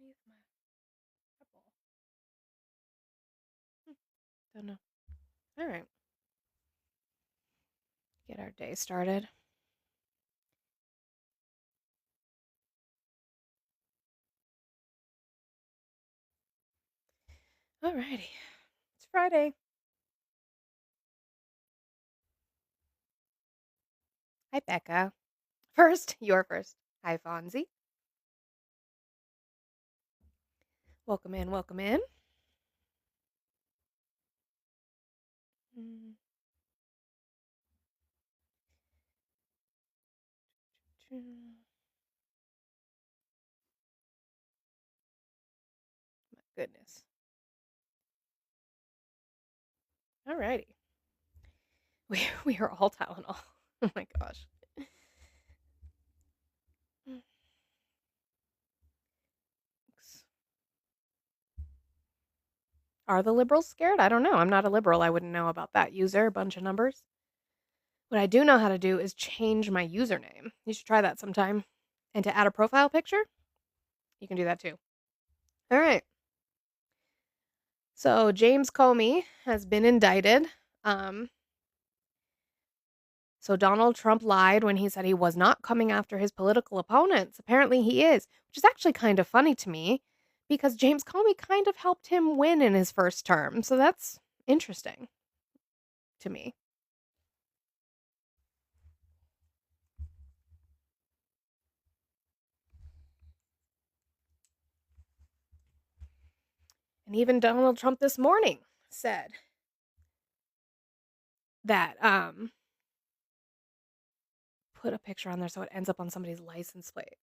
underneath my purple. Don't know. All right. Get our day started. Alrighty. It's Friday. Hi, Becca. You're first. Hi, Fonzie. Welcome in, welcome in. My goodness. Alrighty. We are all Tylenol. Oh my gosh. Are the liberals scared? I don't know. I'm not a liberal. I wouldn't know about that. User, a bunch of numbers. What I do know how to do is change my username. You should try that sometime. And to add a profile picture, you can do that too. All right. So James Comey has been indicted. So Donald Trump lied when he said he was not coming after his political opponents. Apparently he is, which is actually kind of funny to me because James Comey kind of helped him win in his first term. So that's interesting to me. And even Donald Trump this morning said that put a picture on there so it ends up on somebody's license plate.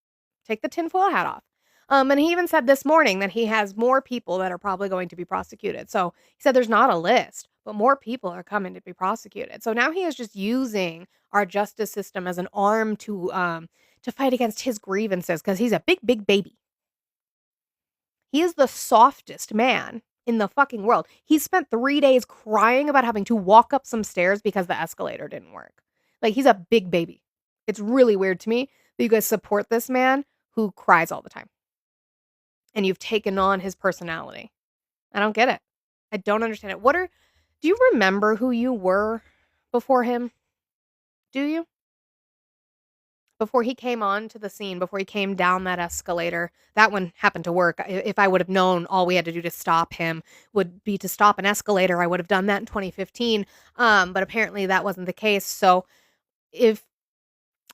Take the tinfoil hat off. And he even said this morning that he has more people that are probably going to be prosecuted. So he said there's not a list, but more people are coming to be prosecuted. So now he is just using our justice system as an arm to fight against his grievances because he's a big, big baby. He is the softest man in the fucking world. He spent 3 days crying about having to walk up some stairs because the escalator didn't work. Like, he's a big baby. It's really weird to me that you guys support this man who cries all the time. And you've taken on his personality. I don't get it. I don't understand it. Do you remember who you were before him? Do you? Before he came on to the scene, before he came down that escalator, that one happened to work. If I would have known all we had to do to stop him would be to stop an escalator, I would have done that in 2015. But apparently that wasn't the case. So do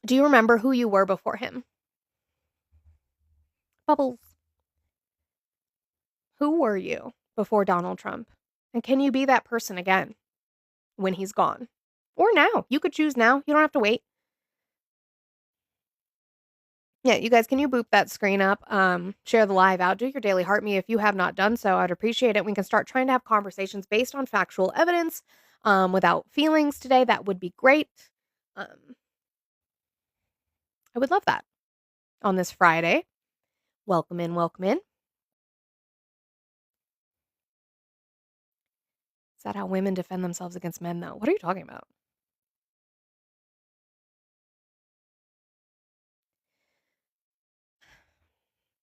you remember who you were before him? Bubbles. Who were you before Donald Trump? And can you be that person again when he's gone? Or now? You could choose now. You don't have to wait. Yeah, you guys, can you boop that screen up? Share the live out. Do your daily heart me if you have not done so. I'd appreciate it. We can start trying to have conversations based on factual evidence without feelings today. That would be great. I would love that on this Friday. Welcome in, welcome in. Is that how women defend themselves against men, though? What are you talking about?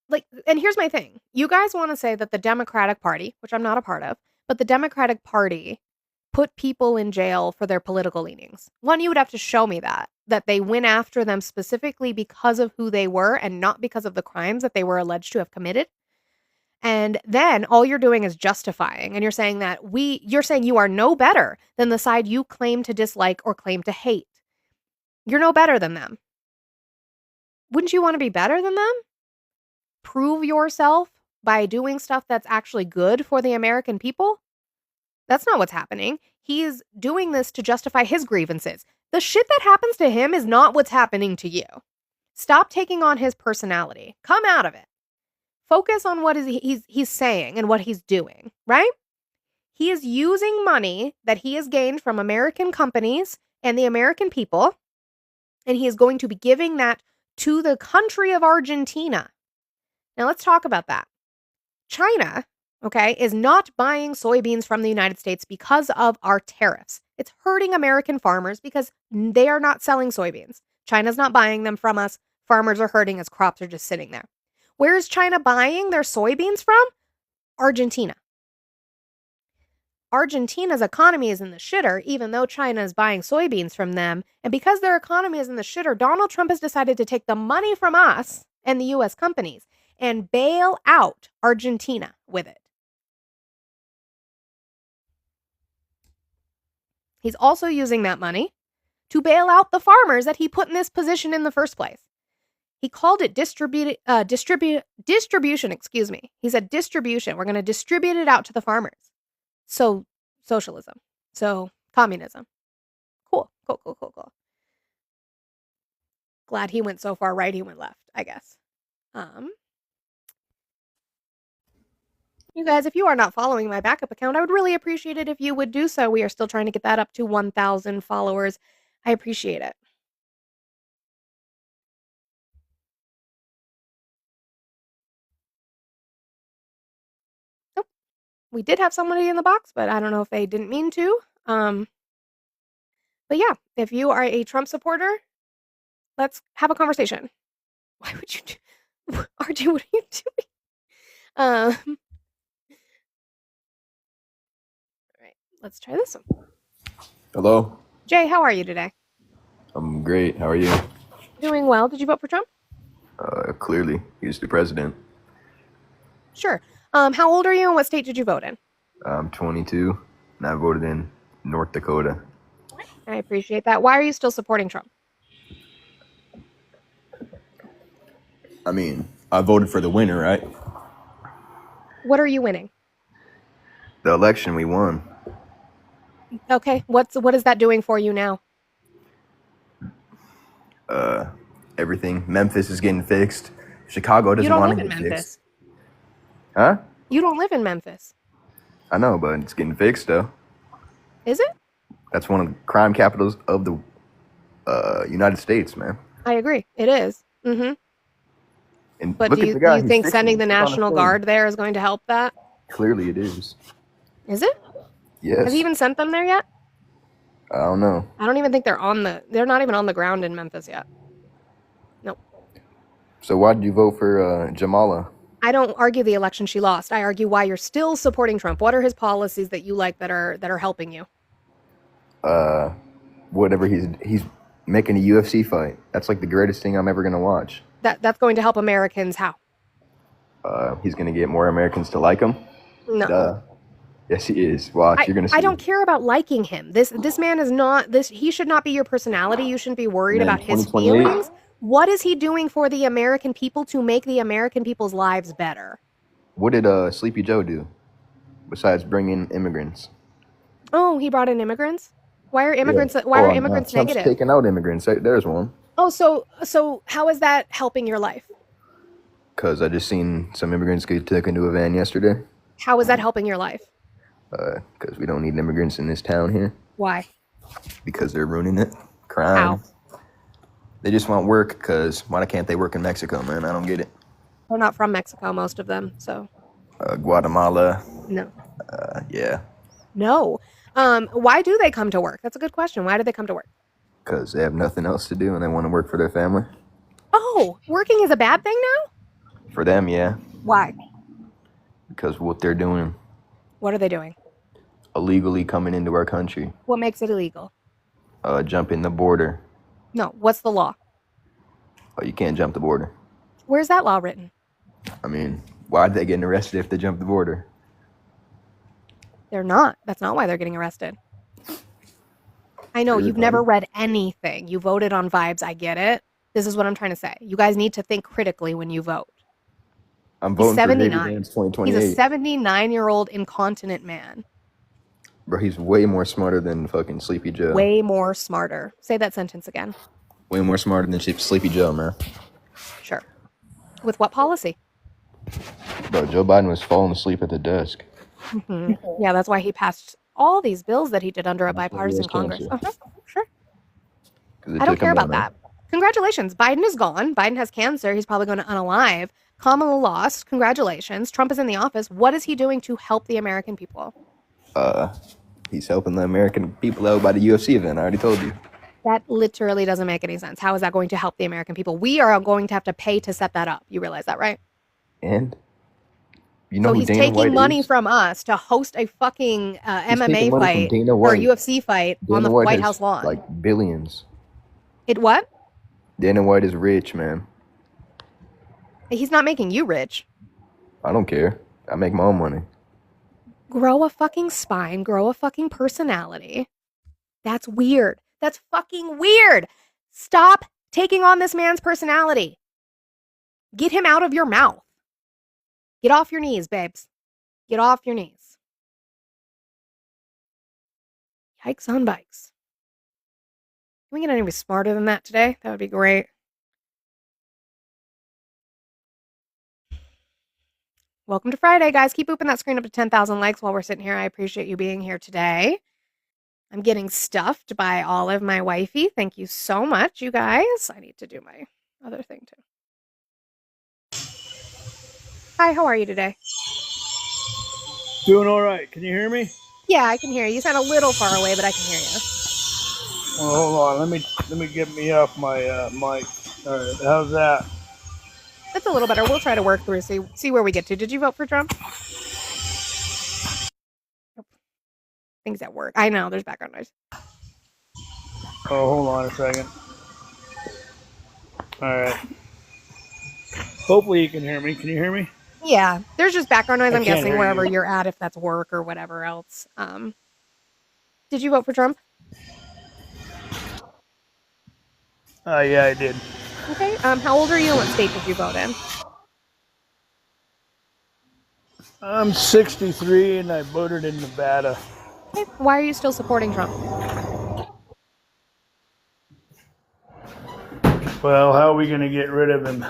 Like, and here's my thing. You guys want to say that the Democratic Party, which I'm not a part of, but the Democratic Party put people in jail for their political leanings. One, you would have to show me that they went after them specifically because of who they were and not because of the crimes that they were alleged to have committed. And then all you're doing is justifying, and you're saying you're saying you are no better than the side you claim to dislike or claim to hate. You're no better than them. Wouldn't you want to be better than them? Prove yourself by doing stuff that's actually good for the American people? That's not what's happening. He's doing this to justify his grievances. The shit that happens to him is not what's happening to you. Stop taking on his personality. Come out of it. Focus on what he's saying and what he's doing, right? He is using money that he has gained from American companies and the American people, and he is going to be giving that to the country of Argentina. Now let's talk about that. China, okay, is not buying soybeans from the United States because of our tariffs. It's hurting American farmers because they are not selling soybeans. China's not buying them from us. Farmers are hurting as crops are just sitting there. Where is China buying their soybeans from? Argentina. Argentina's economy is in the shitter, even though China is buying soybeans from them. And because their economy is in the shitter, Donald Trump has decided to take the money from us and the U.S. companies and bail out Argentina with it. He's also using that money to bail out the farmers that he put in this position in the first place. He called it distribution, excuse me. He said distribution. We're going to distribute it out to the farmers. So socialism. So communism. Cool. Glad he went so far right, he went left, I guess. You guys, if you are not following my backup account, I would really appreciate it if you would do so. We are still trying to get that up to 1,000 followers. I appreciate it. Nope. We did have somebody in the box, but I don't know if they didn't mean to. But yeah, if you are a Trump supporter, let's have a conversation. Why would you do... RJ, what are you doing? All right, let's try this one. Hello? Jay, how are you today? I'm great. How are you? Doing well. Did you vote for Trump? Clearly, he's the president. Sure. How old are you and what state did you vote in? I'm 22, and I voted in North Dakota. I appreciate that. Why are you still supporting Trump? I mean, I voted for the winner, right? What are you winning? The election we won. Okay. What is that doing for you now? Everything. Memphis is getting fixed. Chicago doesn't want to get fixed. Huh? You don't live in Memphis. I know, but it's getting fixed, though. Is it? That's one of the crime capitals of the United States, man. I agree. It is. Mm-hmm. And but do you think sending the National Guard there is going to help that? Clearly it is. Is it? Yes. Have you even sent them there yet? I don't know. I don't even think they're not even on the ground in Memphis yet. Nope. So why did you vote for Jamala? I don't argue the election she lost. I argue why you're still supporting Trump. What are his policies that you like that are helping you? Whatever he's making a UFC fight. That's like the greatest thing I'm ever gonna watch. That's going to help Americans how? He's gonna get more Americans to like him. No. Duh. Yes, he is. Watch, you're gonna see. I don't care about liking him. This man is not this. He should not be your personality. You shouldn't be worried about his feelings. What is he doing for the American people to make the American people's lives better? What did Sleepy Joe do besides bring in immigrants? Oh, he brought in immigrants. Why are immigrants? Yeah. Why are immigrants negative? Trump's taking out immigrants. There's one. Oh, so how is that helping your life? Because I just seen some immigrants get taken into a van yesterday. How is that helping your life? Because we don't need immigrants in this town here. Why? Because they're ruining it. Crime. How? They just want work, because why can't they work in Mexico, man? I don't get it. They're not from Mexico, most of them, so. Guatemala. No. Yeah. No. Why do they come to work? That's a good question. Why do they come to work? Because they have nothing else to do and they want to work for their family. Oh, working is a bad thing now? For them, yeah. Why? Because what they're doing. What are they doing? Illegally coming into our country. What makes it illegal? Jumping the border. No, what's the law? Oh, you can't jump the border. Where's that law written? I mean, why are they getting arrested if they jump the border? They're not. That's not why they're getting arrested. I know, you've never read anything. You voted on vibes. I get it. This is what I'm trying to say. You guys need to think critically when you vote. I'm voting for David Vance 2028. He's a 79-year-old incontinent man. Bro, he's way more smarter than fucking Sleepy Joe. Way more smarter. Say that sentence again. Way more smarter than Sleepy Joe, man. Sure. With what policy? Bro, Joe Biden was falling asleep at the desk. Mm-hmm. Yeah, that's why he passed all these bills that he did under a bipartisan Congress. Sure. I don't care about that. Congratulations. Biden is gone. Biden has cancer. He's probably going to unalive. Kamala lost. Congratulations. Trump is in the office. What is he doing to help the American people? He's helping the American people out by the UFC event. I already told you. That literally doesn't make any sense. How is that going to help the American people? We are going to have to pay to set that up. You realize that, right? And you know So who he's Dana taking White money is? from us to host a fucking He's taking MMA money from fight Dana or a White. UFC fight on Dana the White White has House lawn. like billions. It what? Dana White is rich, man. He's not making you rich. I don't care. I make my own money. Grow a fucking spine, grow a fucking personality. That's weird. That's fucking weird. Stop taking on this man's personality. Get him out of your mouth. Get off your knees, babes. Get off your knees. Yikes on bikes. Can we get anything smarter than that today? That would be great. Welcome to Friday, guys. Keep booping that screen up to 10,000 likes while we're sitting here. I appreciate you being here today. I'm getting stuffed by Olive, my wifey. Thank you so much, you guys. I need to do my other thing, too. Hi, how are you today? Doing all right. Can you hear me? Yeah, I can hear you. You sound a little far away, but I can hear you. Well, hold on. Let me get me off my mic. All right. How's that? That's a little better. We'll try to work through, see where we get to. Did you vote for Trump? Nope. Things at work. I know, there's background noise. Oh, hold on a second. All right. Hopefully you can hear me. Can you hear me? Yeah, there's just background noise, I'm guessing, wherever you're at, if that's work or whatever else. Did you vote for Trump? Yeah, I did. Okay. How old are you and what state did you vote in? I'm 63 and I voted in Nevada. Okay. Why are you still supporting Trump? Well, how are we going to get rid of him?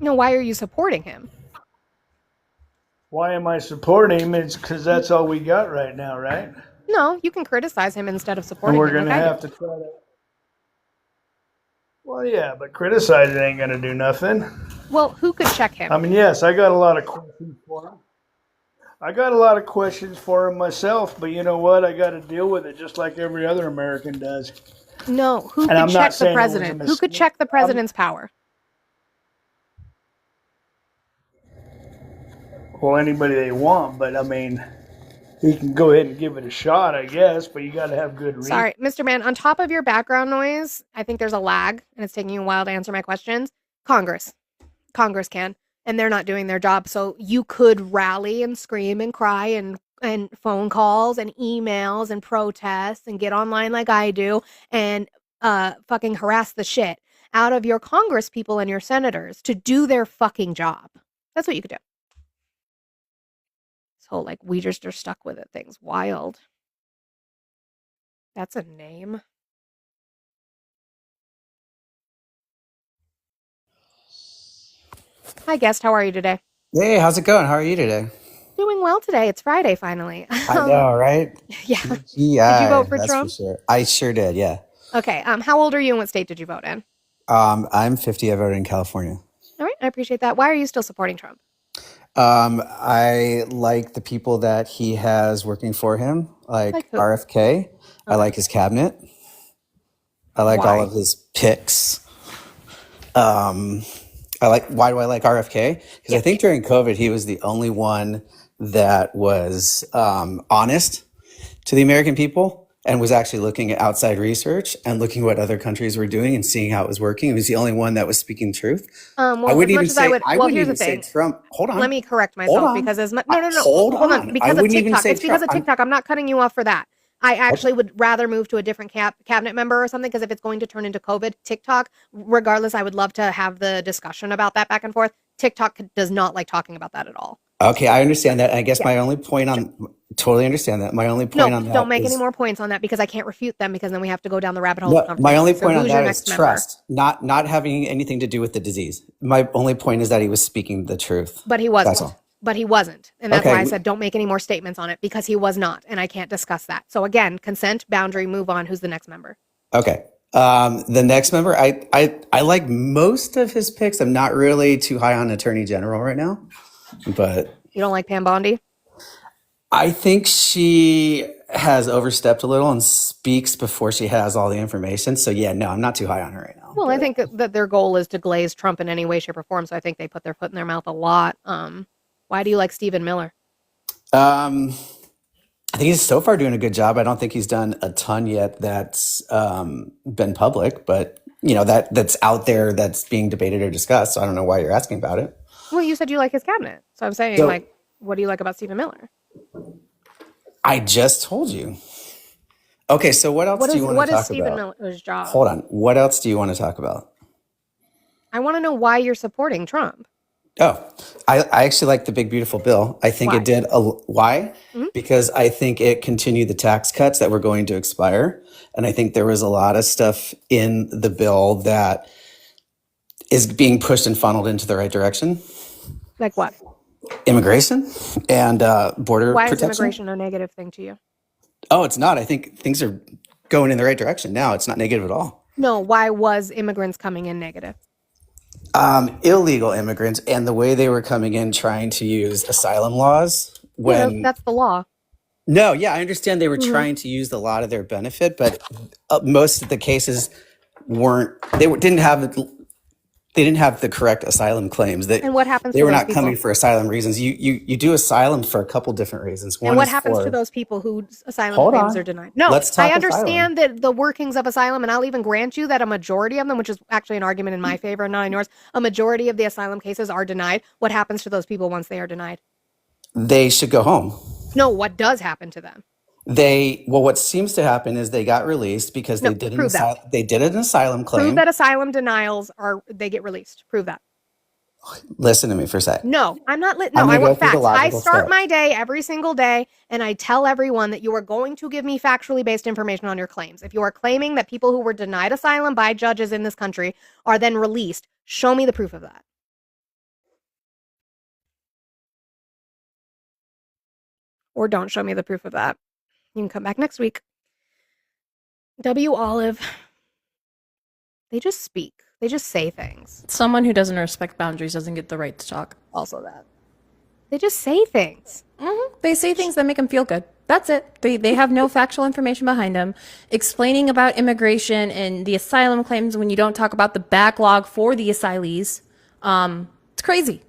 No, why are you supporting him? Why am I supporting him? It's because that's all we got right now, right? No, you can criticize him instead of supporting and we're him. We're going to have to try to... Well, yeah, but criticizing ain't going to do nothing. Well, who could check him? I mean, yes, I got a lot of questions for him. I got a lot of questions for him myself, but you know what? I got to deal with it just like every other American does. No, who could check the president? Who could check the president's power? Well, anybody they want, but I mean, he can go ahead and give it a shot, I guess, but you got to have good reason. Sorry, Mr. Man, on top of your background noise, I think there's a lag, and it's taking you a while to answer my questions. Congress can, and they're not doing their job. So you could rally and scream and cry and phone calls and emails and protests and get online like I do and fucking harass the shit out of your Congress people and your senators to do their fucking job. That's what you could do. This whole like we just are stuck with it thing's wild. That's a name. Hi, guest. How are you today? Hey, how's it going? How are you today? Doing well today. It's Friday finally. I know, right? Yeah. Did you vote for that's Trump? For sure. I sure did. Yeah. Okay. How old are you and what state did you vote in? I'm 50. I voted in California. All right. I appreciate that. Why are you still supporting Trump? I like the people that he has working for him, like who? RFK. Okay. I like his cabinet. I like all of his picks. Why do I like RFK? Because I think during COVID, he was the only one that was honest to the American people and was actually looking at outside research and looking at what other countries were doing and seeing how it was working. He was the only one that was speaking truth. Well, I wouldn't even say, here's the thing. Trump. Hold on. Let me correct myself because as much. No. Hold on. Because of TikTok. It's because of TikTok. I'm not cutting you off for that. I actually would rather move to a different cabinet member or something because if it's going to turn into COVID, TikTok, regardless, I would love to have the discussion about that back and forth. TikTok does not like talking about that at all. Okay, I understand that. I guess my only point totally understand that. My only point on that don't make any more points on that because I can't refute them because then we have to go down the rabbit hole. No, my only point on that is trust, not having anything to do with the disease. My only point is that he was speaking the truth. But he wasn't. That's all. But he wasn't. And that's why I said don't make any more statements on it because he was not. And I can't discuss that. So again, consent, boundary, move on. Who's the next member? Okay. The next member, I like most of his picks. I'm not really too high on Attorney General right now, but. You don't like Pam Bondi? I think she has overstepped a little and speaks before she has all the information. So yeah, no, I'm not too high on her right now. Well, I think that their goal is to glaze Trump in any way, shape, or form. So I think they put their foot in their mouth a lot. Why do you like Stephen Miller? I think he's so far doing a good job. I don't think he's done a ton yet that's been public, but that's out there that's being debated or discussed. So I don't know why you're asking about it. Well, you said you like his cabinet, so I'm saying, like, what do you like about Stephen Miller? I just told you. Okay, so what else do you want to talk about? What is Stephen Miller's job? Hold on. What else do you want to talk about? I want to know why you're supporting Trump. Oh, I actually like the big, beautiful bill. I think it did. Why? Mm-hmm. Because I think it continued the tax cuts that were going to expire. And I think there was a lot of stuff in the bill that is being pushed and funneled into the right direction. Like what? Immigration and border protection. Why is immigration a negative thing to you? Oh, it's not. I think things are going in the right direction now. It's not negative at all. No, why was immigrants coming in negative? Illegal immigrants and the way they were coming in trying to use asylum laws. That's the law. No, yeah, I understand they were trying to use the law to their benefit, but most of the cases didn't have the correct asylum claims. And what happens? They were not coming for asylum reasons. You do asylum for a couple different reasons. And what happens to those people whose asylum claims are denied? No, I understand that the workings of asylum, and I'll even grant you that a majority of them, which is actually an argument in my favor and not in yours, a majority of the asylum cases are denied. What happens to those people once they are denied? They should go home. No, what does happen to them? What seems to happen is they got released because they did an asylum claim. Prove that asylum denials they get released. Prove that. Listen to me for a sec. No, I'm not. I want facts. I start my day every single day, and I tell everyone that you are going to give me factually based information on your claims. If you are claiming that people who were denied asylum by judges in this country are then released, show me the proof of that. Or don't show me the proof of that. You can come back next week. W. Olive. They just speak. They just say things. Someone who doesn't respect boundaries doesn't get the right to talk. Also that. They just say things. Mm-hmm. They say things that make them feel good. That's it. They have no factual information behind them. Explaining about immigration and the asylum claims when you don't talk about the backlog for the asylees. It's crazy.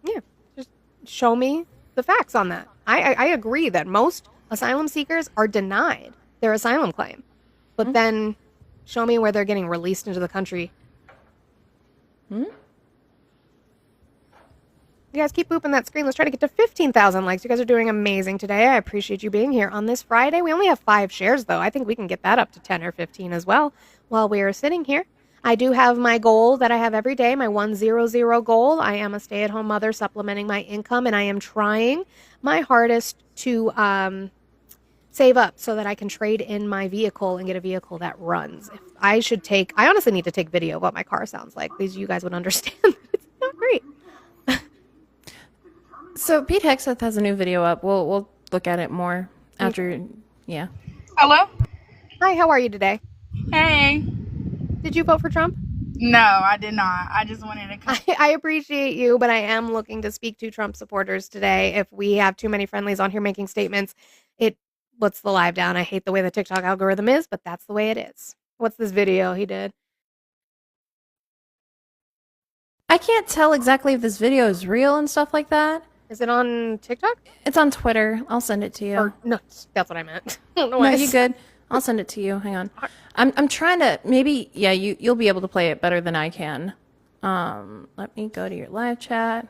Yeah. Just show me the facts on that. I agree that most asylum seekers are denied their asylum claim. But then show me where they're getting released into the country. You guys keep booping that screen. Let's try to get to 15,000 likes. You guys are doing amazing today. I appreciate you being here on this Friday. We only have 5 shares, though. I think we can get that up to 10 or 15 as well while we are sitting here. I do have my goal that I have every day, my 100 goal. I am a stay-at-home mother supplementing my income, and I am trying my hardest to save up so that I can trade in my vehicle and get a vehicle that runs. I honestly need to take video of what my car sounds like. You guys would understand that it's not great. So Pete Hegseth has a new video up. We'll look at it more after. Yeah. Hello? Hi, how are you today? Hey. Did you vote for Trump? No, I did not. I just wanted to come. I appreciate you, but I am looking to speak to Trump supporters today. If we have too many friendlies on here making statements, it puts the live down. I hate the way the TikTok algorithm is, but that's the way it is. What's this video he did? I can't tell exactly if this video is real and stuff like that. Is it on TikTok? It's on Twitter. I'll send it to you. No, that's what I meant. No, you good. I'll send it to you. Hang on. I'm trying to maybe you'll be able to play it better than I can. Let me go to your live chat.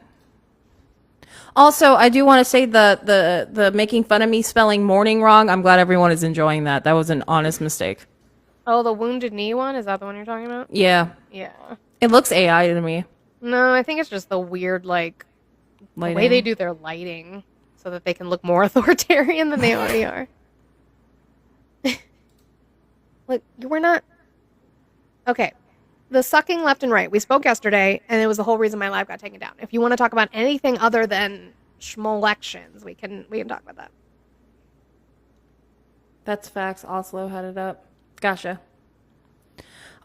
Also, I do want to say the making fun of me spelling morning wrong. I'm glad everyone is enjoying that. That was an honest mistake. Oh, the Wounded Knee one? Is that the one you're talking about? Yeah. Yeah. It looks AI to me. No, I think it's just the weird the way they do their lighting so that they can look more authoritarian than they already are. Look, we're not... Okay. The sucking left and right. We spoke yesterday, and it was the whole reason my live got taken down. If you want to talk about anything other than schmolections, we can talk about that. That's facts. Oslo had it up. Gotcha.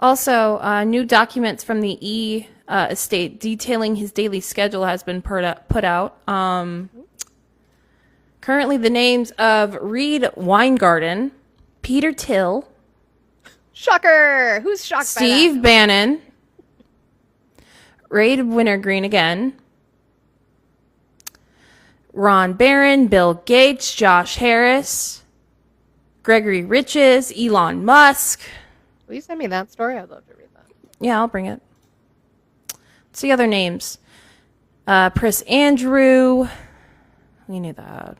Also, new documents from the estate detailing his daily schedule has been put out. Currently, the names of Reed Weingarten, Peter Thiel, Shocker. Who's shocked Steve by that? Bannon. Ray Wintergreen again. Ron Barron, Bill Gates, Josh Harris, Gregory Riches, Elon Musk. Will you send me that story? I'd love to read that. Yeah, I'll bring it. Let's see other names. Prince Andrew. We knew that.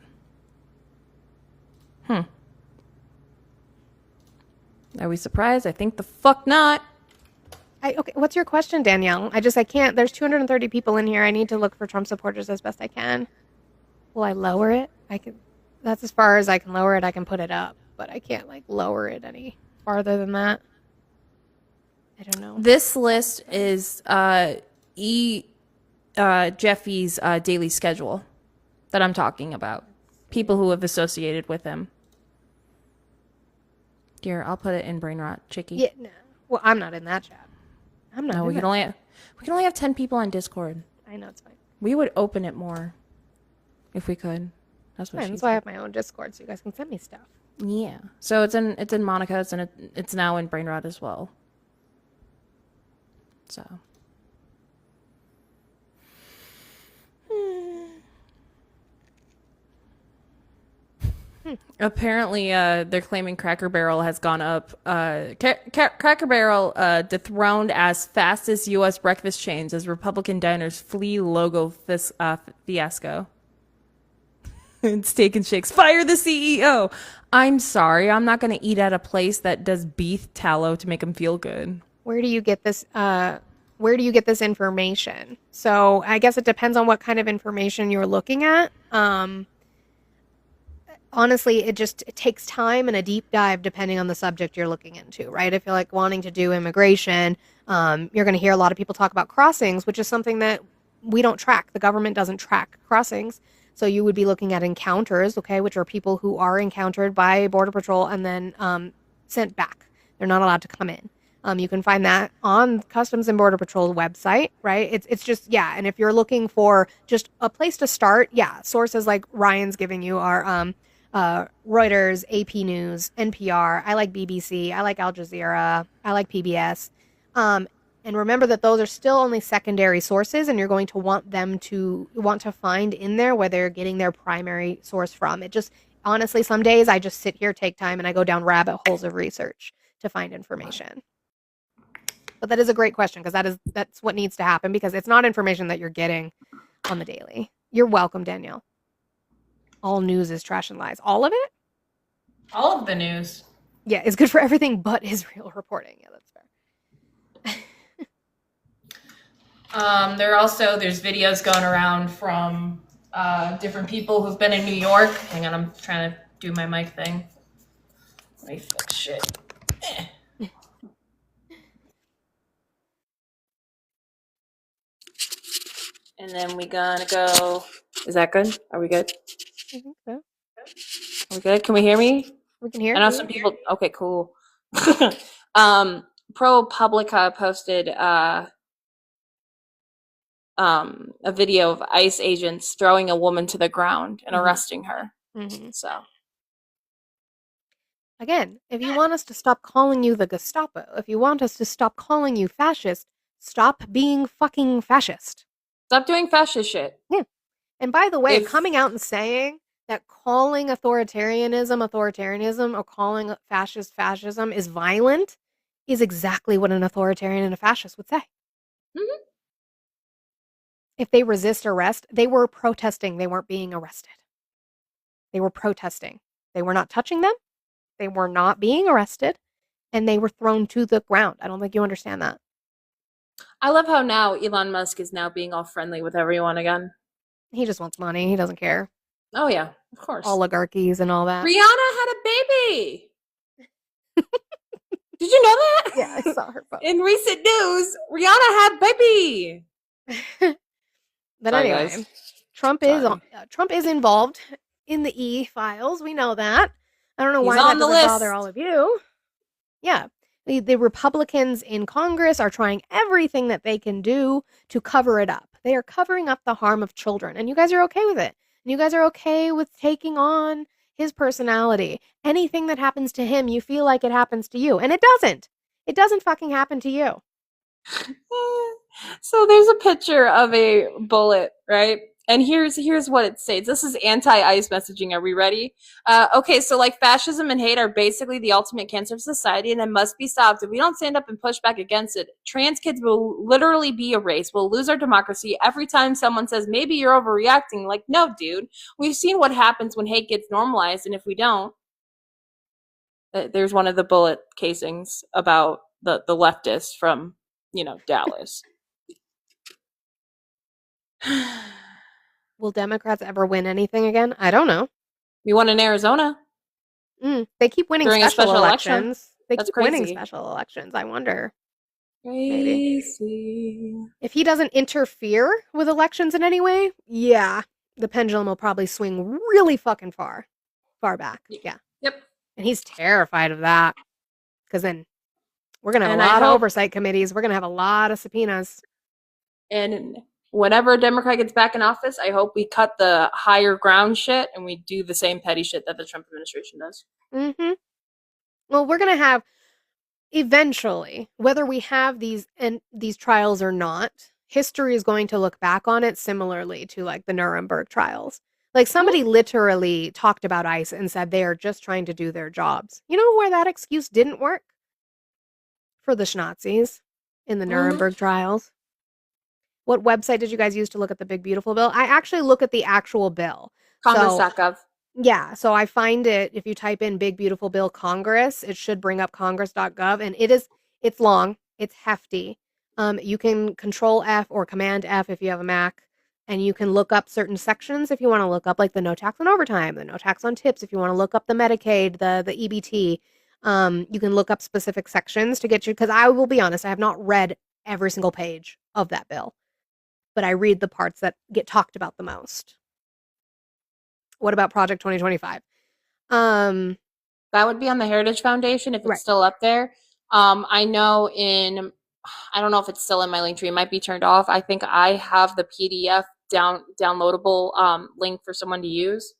Are we surprised? I think the fuck not. Okay, what's your question, Danielle? I can't. There's 230 people in here. I need to look for Trump supporters as best I can. Will I lower it? That's as far as I can lower it. I can put it up, but I can't lower it any farther than that. I don't know. This list is Jeffy's daily schedule that I'm talking about. People who have associated with him. Here, I'll put it in brain rot, Chicky. Yeah, no. Well, I'm not in that chat. I'm not. No, we can only have 10 people on Discord. I know, it's fine. We would open it more if we could. That's what That's why I have my own Discord, so you guys can send me stuff. Yeah. So it's in Monica's, and it's now in brain rot as well. So. Apparently, they're claiming Cracker Barrel has gone up. Cracker Barrel dethroned as fastest U.S. breakfast chains as Republican diners flee logo fiasco. Steak and Shakes, fire the CEO. I'm sorry, I'm not going to eat at a place that does beef tallow to make them feel good. Where do you get this? Where do you get this information? So I guess it depends on what kind of information you're looking at. Honestly, it takes time and a deep dive depending on the subject you're looking into, right? If you're wanting to do immigration, you're going to hear a lot of people talk about crossings, which is something that we don't track. The government doesn't track crossings. So you would be looking at encounters, okay, which are people who are encountered by Border Patrol and then sent back. They're not allowed to come in. You can find that on Customs and Border Patrol's website, right? It's just, yeah. And if you're looking for just a place to start, yeah, sources like Ryan's giving you are Reuters, AP News, NPR. I like BBC. I like Al Jazeera. I like PBS. And remember that those are still only secondary sources, and you're going to want to find in there where they're getting their primary source from. It just, honestly, some days I just sit here, take time, and I go down rabbit holes of research to find information. But that is a great question, because that's what needs to happen, because it's not information that you're getting on the daily. You're welcome, Danielle. All news is trash and lies. All of it? All of the news. Yeah, it's good for everything but Israel reporting. Yeah, that's fair. There's videos going around from different people who've been in New York. Hang on, I'm trying to do my mic thing. Let me fix shit. And then we gonna go. Is that good? Are we good? I think so. Are we good? Can we hear me? We can hear I know you. some people. Okay, cool. ProPublica posted a video of ICE agents throwing a woman to the ground and arresting her. Mm-hmm. So again, if you want us to stop calling you the Gestapo, if you want us to stop calling you fascist, stop being fucking fascist. Stop doing fascist shit. Yeah. And by the way, coming out and saying that calling authoritarianism, or calling fascism is violent is exactly what an authoritarian and a fascist would say. Mm-hmm. If they resist arrest, they were protesting. They weren't being arrested. They were protesting. They were not touching them. They were not being arrested. And they were thrown to the ground. I don't think you understand that. I love how now Elon Musk is now being all friendly with everyone again. He just wants money. He doesn't care. Oh, yeah, of course. Oligarchies and all that. Rihanna had a baby. Did you know that? Yeah, I saw her. In recent news, Rihanna had baby. But Sorry, anyway, guys. Trump is involved in the E-files. We know that. I don't know why that doesn't bother all of you. Yeah. The Republicans in Congress are trying everything that they can do to cover it up. They are covering up the harm of children. And you guys are okay with it. And you guys are okay with taking on his personality, anything that happens to him, you feel like it happens to you. And it doesn't. It doesn't fucking happen to you. So there's a picture of a bullet, right? And here's what it states. This is anti-ICE messaging. Are we ready? Okay, so like fascism and hate are basically the ultimate cancer of society and it must be stopped. If we don't stand up and push back against it, trans kids will literally be erased. We'll lose our democracy every time someone says, maybe you're overreacting. Like, no, dude. We've seen what happens when hate gets normalized, and if we don't, there's one of the bullet casings about the leftist from, Dallas. Will Democrats ever win anything again? I don't know. We won in Arizona. They keep winning During a special election. elections. They That's keep winning crazy. special elections. I wonder. Crazy. If he doesn't interfere with elections in any way, yeah, the pendulum will probably swing really fucking far back. Yeah. Yep. And he's terrified of that because then we're going to have And a I lot of hope- oversight committees. We're going to have a lot of subpoenas. And whenever a Democrat gets back in office, I hope we cut the higher ground shit and we do the same petty shit that the Trump administration does. Mm-hmm. Well, we're going to have eventually, whether we have these trials or not, history is going to look back on it similarly to like the Nuremberg trials. Like somebody literally talked about ICE and said they are just trying to do their jobs. You know where that excuse didn't work? For the Schnazis in the Nuremberg trials. What website did you guys use to look at the Big Beautiful Bill? I actually look at the actual bill. Congress.gov. Yeah, so I find it, if you type in Big Beautiful Bill Congress, it should bring up congress.gov, and it's long, it's hefty. You can Control F or Command F if you have a Mac, and you can look up certain sections if you want to look up like the no tax on overtime, the no tax on tips, if you want to look up the Medicaid, the EBT. You can look up specific sections to get you, because I will be honest, I have not read every single page of that bill, but I read the parts that get talked about the most. What about Project 2025? That would be on the Heritage Foundation if it's still up there. I know I don't know if it's still in my link tree. It might be turned off. I think I have the PDF downloadable link for someone to use.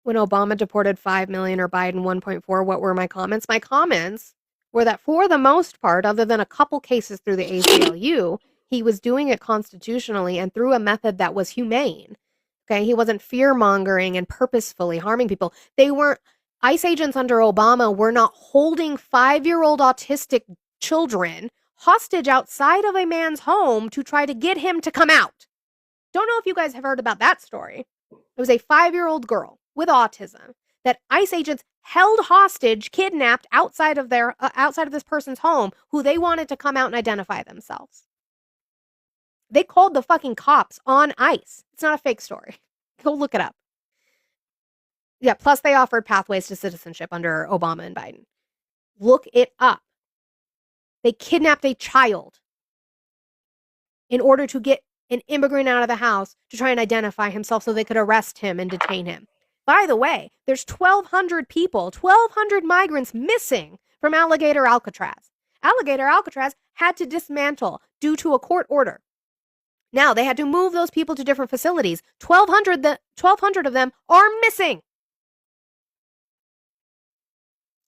When Obama deported 5 million or Biden 1.4, what were my comments? My comments were that for the most part, other than a couple cases through the ACLU, he was doing it constitutionally and through a method that was humane. Okay, he wasn't fear-mongering and purposefully harming people. ICE agents under Obama were not holding 5-year-old autistic children hostage outside of a man's home to try to get him to come out. Don't know if you guys have heard about that story. It was a 5-year-old girl with autism that ICE agents held hostage, kidnapped outside of this person's home, who they wanted to come out and identify themselves. They called the fucking cops on ICE. It's not a fake story. Go look it up. Yeah, plus they offered pathways to citizenship under Obama and Biden. Look it up. They kidnapped a child in order to get an immigrant out of the house to try and identify himself so they could arrest him and detain him. By the way, there's 1,200 people, 1,200 migrants missing from Alligator Alcatraz. Alligator Alcatraz had to dismantle due to a court order. Now, they had to move those people to different facilities. 1,200 of them are missing.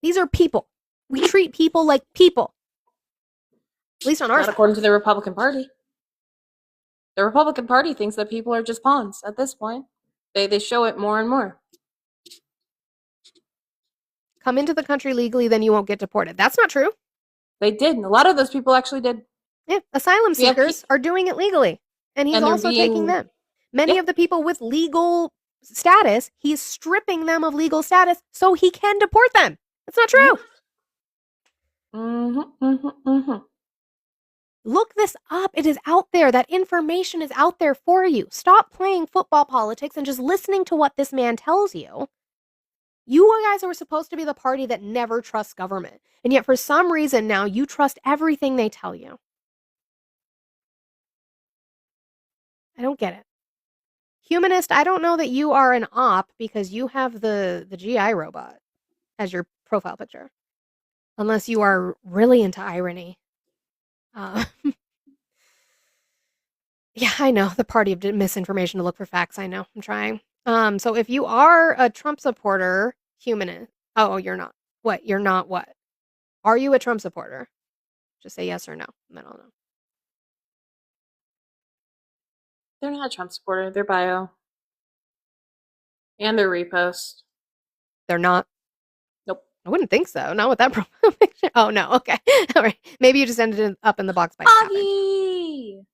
These are people. We treat people like people. At least on our Not side. according to the Republican Party. The Republican Party thinks that people are just pawns at this point. They show it more and more. Come into the country legally, then you won't get deported. That's not true. They did. A lot of those people actually did. Yeah, asylum seekers are doing it legally. And he's also taking them. Many of the people with legal status, he's stripping them of legal status so he can deport them. That's not true. Look this up. It is out there. That information is out there for you. Stop playing football politics and just listening to what this man tells you. You guys are supposed to be the party that never trusts government. And yet for some reason now you trust everything they tell you. I don't get it. Humanist, I don't know that you are an op because you have the GI robot as your profile picture. Unless you are really into irony. Yeah, I know. The party of misinformation to look for facts. I know. I'm trying. So if you are a Trump supporter, humanist. Oh, you're not. What? You're not what? Are you a Trump supporter? Just say yes or no, and then I'll know. They're not a Trump supporter. They're bio. And their repost. They're not. Nope. I wouldn't think so. Not with that profile picture. Oh no. Okay. All right. Maybe you just ended up in the box by accident. Augie!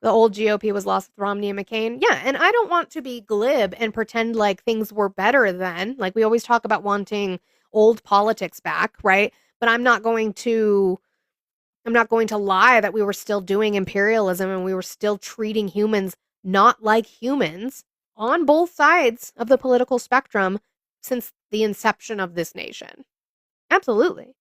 The old GOP was lost with Romney and McCain. Yeah, and I don't want to be glib and pretend like things were better then. Like we always talk about wanting old politics back, right? But I'm not going to lie that we were still doing imperialism and we were still treating humans not like humans on both sides of the political spectrum since the inception of this nation. Absolutely.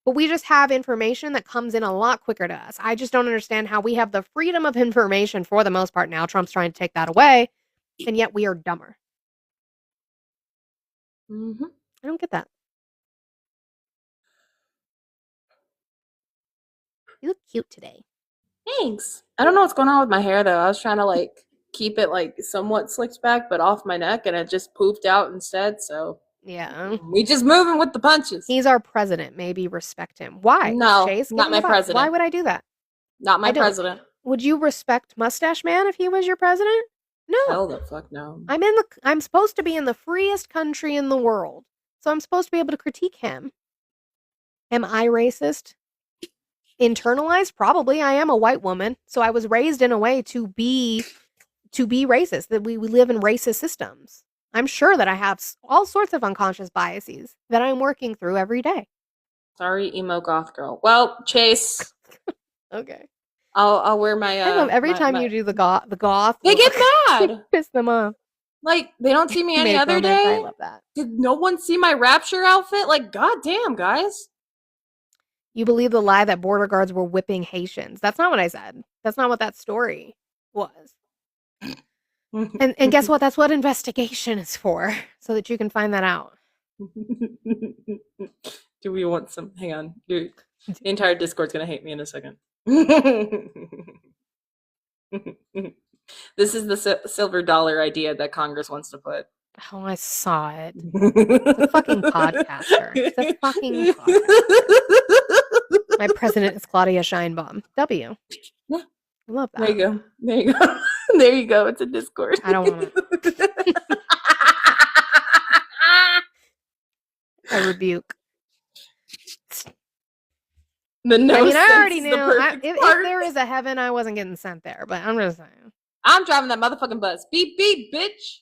But we just have information that comes in a lot quicker to us. I just don't understand how we have the freedom of information for the most part now. Trump's trying to take that away, and yet we are dumber. Mm-hmm. I don't get that. You look cute today. Thanks. I don't know what's going on with my hair though. I was trying to like keep it like somewhat slicked back, but off my neck, and it just poofed out instead. So yeah, we just moving with the punches. He's our president. Maybe respect him. Why? No, Chase, not my president. Why would I do that? Not my president. Would you respect Mustache Man if he was your president? No. Hell the fuck no. I'm supposed to be in the freest country in the world, so I'm supposed to be able to critique him. Am I racist? Internalized? Probably. I am a white woman, so I was raised in a way to be racist, that we live in racist systems. I'm sure that I have all sorts of unconscious biases that I'm working through every day. Sorry, emo goth girl. Well, Chase. Okay. I'll wear my I love every time you do the goth. They get mad. Piss them off. Like they don't see me any other day. I love that. Did no one see my Rapture outfit? Like, goddamn, guys. You believe the lie that border guards were whipping Haitians. That's not what I said. That's not what that story was. And guess what? That's what investigation is for, so that you can find that out. Do we want some? Hang on. Dude, the entire Discord's going to hate me in a second. This is the silver dollar idea that Congress wants to put. Oh, I saw it. It's a fucking podcaster. It's a fucking podcaster. My president is Claudia Scheinbaum. W. Yeah. I love that. There you go. There you go. There you go. It's a Discord. I don't want it. I rebuke. The no I mean, I already sense is knew. the perfect If part. there is a heaven, I wasn't getting sent there. But I'm just saying. I'm driving that motherfucking bus. Beep, beep, bitch.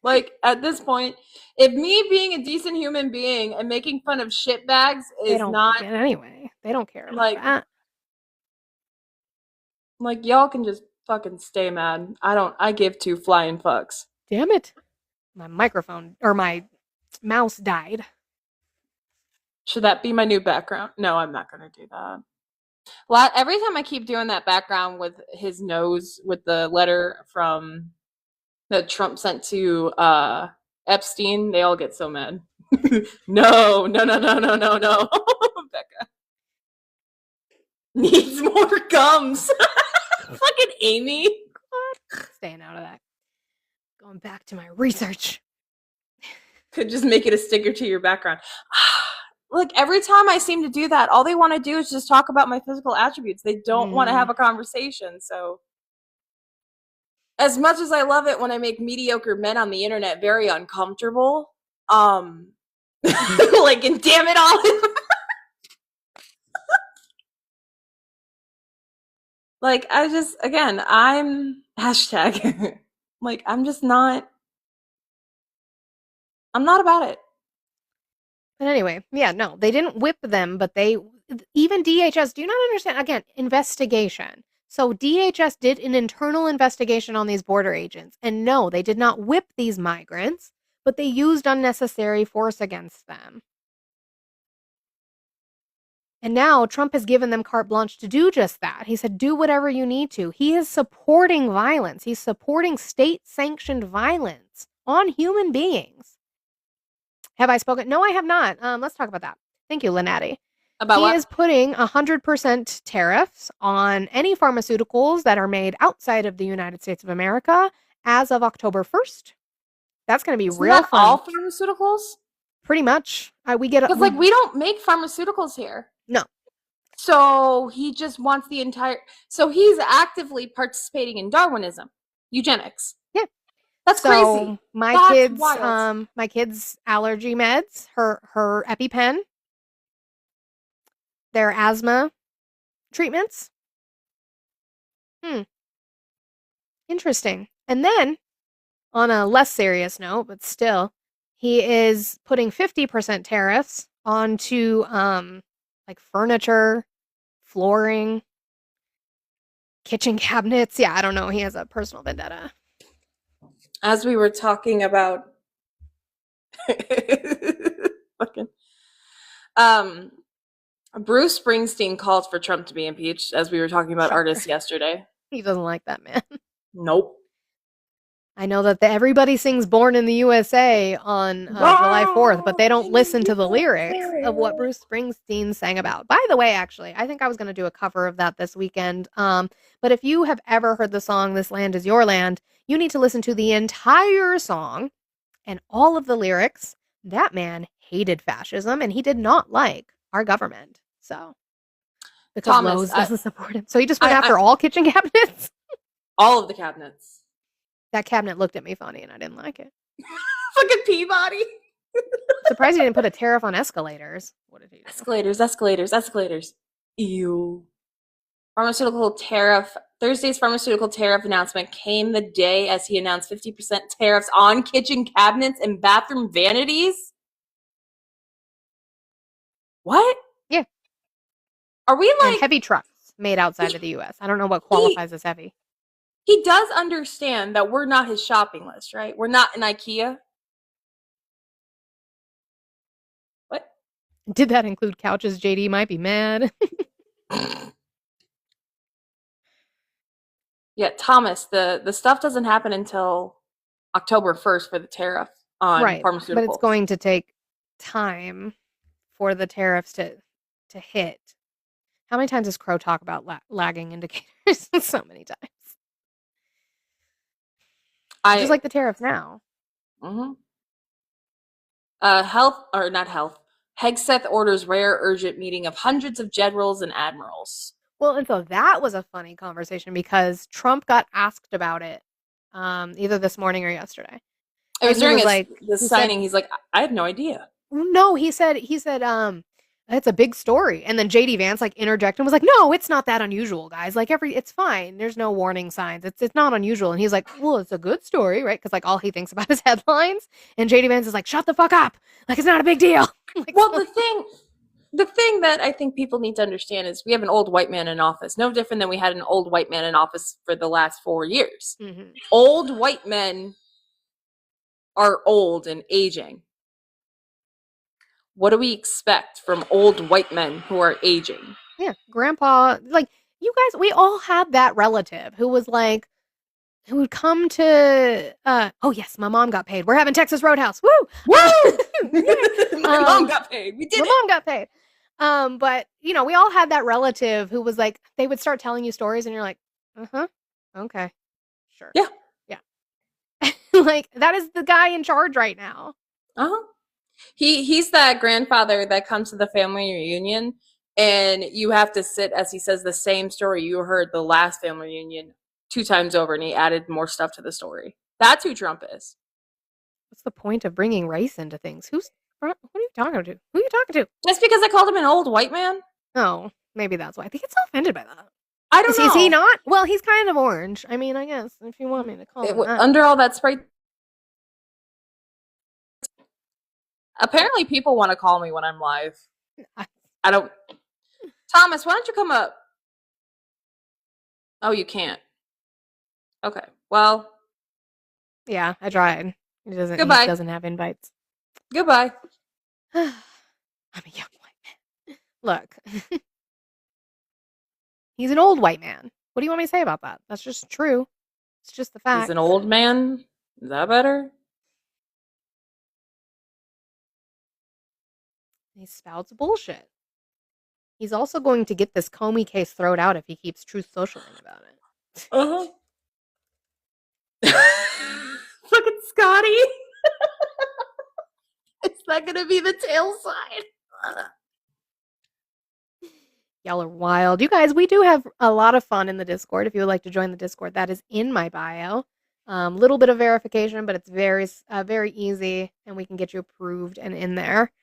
Like, at this point, if me being a decent human being and making fun of shitbags is not... Anyway, they don't care about like, that. Like, y'all can just fucking stay mad. I give two flying fucks. Damn it. My microphone, or my mouse died. Should that be my new background? No, I'm not going to do that. Every time I keep doing that background with his nose, with the letter from that Trump sent to Epstein, they all get so mad. No. Becca needs more gums. Fucking Amy. Staying out of that. Going back to my research. Could just make it a sticker to your background. Look, every time I seem to do that, all they want to do is just talk about my physical attributes. They don't want to have a conversation. So, as much as I love it when I make mediocre men on the internet very uncomfortable, like, and damn it all. Like, I just, again, I'm hashtag. Like, I'm not about it. But anyway, yeah, no, they didn't whip them, but even DHS, do you not understand? Again, investigation. So DHS did an internal investigation on these border agents. And no, they did not whip these migrants, but they used unnecessary force against them. And now Trump has given them carte blanche to do just that. He said, do whatever you need to. He is supporting violence. He's supporting state-sanctioned violence on human beings. Have I spoken? No, I have not. Let's talk about that. Thank you, Lynatti. About He what? is putting 100% tariffs on any pharmaceuticals that are made outside of the United States of America as of October 1st. That's going to be Isn't real that fun. all pharmaceuticals? Pretty much. We get Because like we don't make pharmaceuticals here. No. So he just wants the entire. So he's actively participating in Darwinism, eugenics. Yeah. That's crazy. My That's kids, wild. my kids' allergy meds, her EpiPen, their asthma treatments. Interesting. And then, on a less serious note, but still, he is putting 50% tariffs onto like furniture, flooring, kitchen cabinets. Yeah, I don't know. He has a personal vendetta. As we were talking about fucking Bruce Springsteen called for Trump to be impeached as we were talking about artists yesterday. He doesn't like that man. Nope. I know that everybody sings Born in the USA on July 4th, but they don't listen to the lyrics of what Bruce Springsteen sang about. By the way, actually, I think I was going to do a cover of that this weekend. But if you have ever heard the song This Land Is Your Land, you need to listen to the entire song and all of the lyrics. That man hated fascism and he did not like our government. So, because Thomas, Lowe's doesn't support him. So he just went after all kitchen cabinets? All of the cabinets. That cabinet looked at me funny and I didn't like it. Fucking Peabody. Surprised he didn't put a tariff on escalators. What did he do? Escalators. Ew. Thursday's pharmaceutical tariff announcement came the day as he announced 50% tariffs on kitchen cabinets and bathroom vanities. What? Yeah. Are we like... And heavy trucks made outside of the U.S. I don't know what qualifies as heavy. He does understand that we're not his shopping list, right? We're not an IKEA. What? Did that include couches? JD might be mad. Yeah, Thomas, the stuff doesn't happen until October 1st for the tariff on pharmaceuticals. But it's going to take time for the tariffs to hit. How many times does Crow talk about lagging indicators? So many times. Just like the tariffs now. Mm-hmm. Hegseth orders rare urgent meeting of hundreds of generals and admirals. Well, and so that was a funny conversation because Trump got asked about it either this morning or yesterday. It was during the signing. He's like, I had no idea. No, he said, it's a big story. And then JD Vance interjected and was like, no, it's not that unusual, guys. It's fine. There's no warning signs. It's not unusual. And he's like, well, it's a good story, right? Because all he thinks about is headlines. And JD Vance is like, shut the fuck up. It's not a big deal. Well, the thing that I think people need to understand is we have an old white man in office. No different than we had an old white man in office for the last 4 years. Mm-hmm. Old white men are old and aging. What do we expect from old white men who are aging? Yeah, grandpa, you guys, we all had that relative who was who would come to, oh yes, my mom got paid. We're having Texas Roadhouse. Woo! Woo! My mom got paid. We did it. My mom got paid. But, we all had that relative who was they would start telling you stories and you're like, uh-huh, okay, sure. Yeah. Yeah. That is the guy in charge right now. Uh-huh. He's that grandfather that comes to the family reunion and you have to sit as he says the same story you heard the last family reunion 2 times over and he added more stuff to the story. That's who Trump is. What's the point of bringing race into things? What are you talking to? Who are you talking to? Just because I called him an old white man? Oh, maybe that's why. I think it's so offended by that. I don't know. Is he not? Well, he's kind of orange. I mean, I guess if you want me to call him that. Under all that spray. Apparently people want to call me when I'm live. I don't. Thomas, why don't you come up? Oh, you can't. Okay. Well. Yeah, I tried. Goodbye. He doesn't have invites. Goodbye. I'm a young white man. Look. He's an old white man. What do you want me to say about that? That's just true. It's just the fact. He's an old man? Is that better? He spouts bullshit. He's also going to get this Comey case thrown out if he keeps Truth Socialing about it. Uh-huh. Fucking Scotty. Is that gonna be the tail side? Y'all are wild. You guys, we do have a lot of fun in the Discord. If you would like to join the Discord, that is in my bio. Little bit of verification, but it's very easy, and we can get you approved and in there.